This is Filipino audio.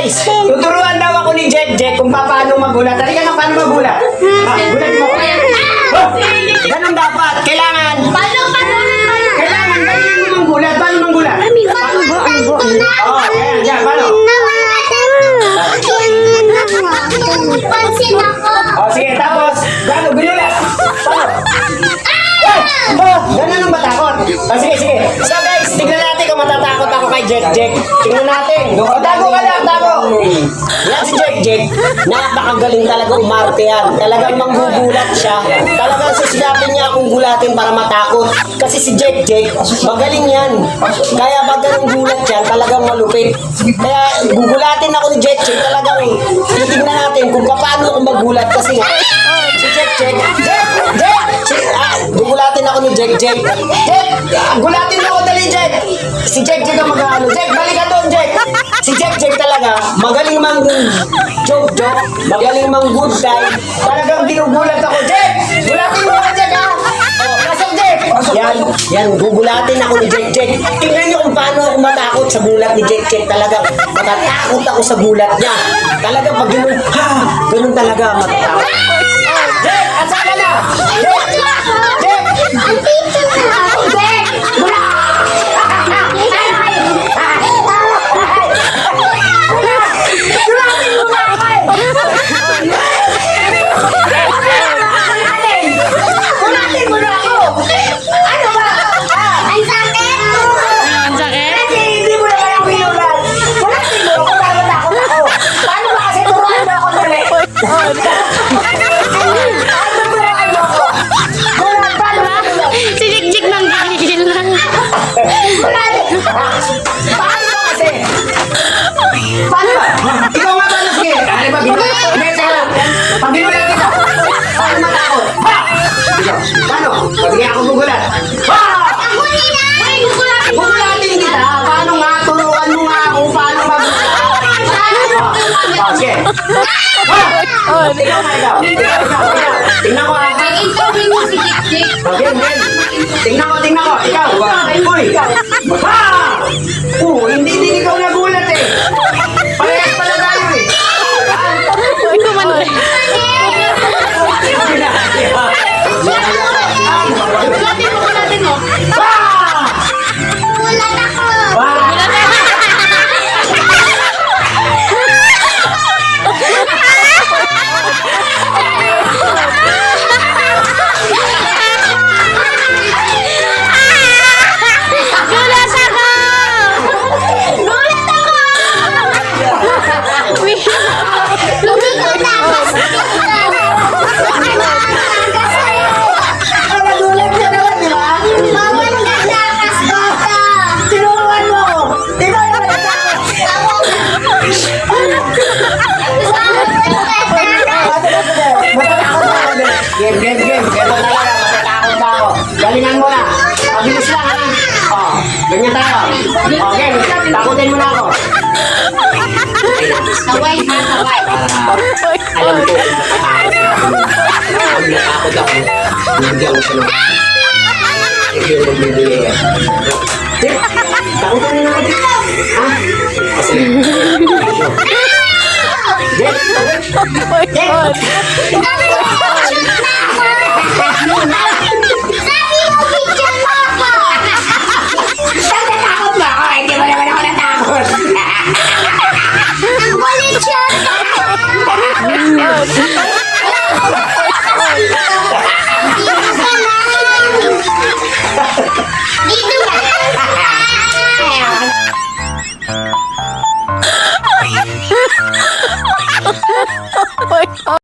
guys, tuturuan daw ako ni Jack kung paano magulat. Halika na, paano magulat? Gulat mo. Ganun dapat. Kailangan galing mo manggulat. Paano manggulat? Yan, paano? Pansin ako. Sige, tapos, gano'n, binulat. Ganun ang matakot. Sige. So guys, tignan natin kung matatakot ako kay Jack. Tignan natin. Tago ka lang, tago. Yan si Jack. Napakagaling talaga umarte yan. Talagang manggugulat siya. Talagang susilapin niya akong gulatin para matakot. Kasi si Jack, magaling yan. Kaya pag ganun gulat yan, talagang malupit. Kaya gugulatin ako ni Jack. Talagang titignan natin kung paano ako magulat. Kasi nga, si Jack, gugulatin ako ni Jack. Gulatin ako dali, Jack. Si Jack ang mag-ano. Jack, balik ka doon, Jack. Si Jack talaga, magaling mang joke, magaling mang good guy. Talagang ginugulat ako, Jack. Gulatin mo ako, Jack, ha? Pasok, Jack. Yan, gugulatin ako ni Jack. Tingnan niyo kung paano ako matakot sa gulat ni Jack. Talagang matatakot ako sa gulat niya. Talagang pag ganun talaga matatakot. Jack, asa ka na? Jack! Andito na ako, Jack! Paano ba? Ikaw nga ba? Sige. Ano ba? Pag ginulat kita, paano matakot? Paano? Sige ako gugulat. Gugulatin kita. Paano nga? Turuan mo nga kung paano magulat. Sige. Ikaw. Tingnan ko ha. Tingnan ko. Ikaw. Uy. Hindi ikaw nagulat eh. Parehas pala tayo eh. Game. Kaya talaga, matatakot na ako. Galingan mo na. Mabilis lang, ha? Ganyan tayo. Game. Takutin mo na ako. Saway. Alam ko, natakot ako. Hindi ako siya naman. Hindi ako magbibigay ka. Takutin mo na ako. Ha? Kasi, Sabi mo, picture mo ako! Natakot na ako. Hindi mo naman ako natakot. Ang kulit siya! Dito ka!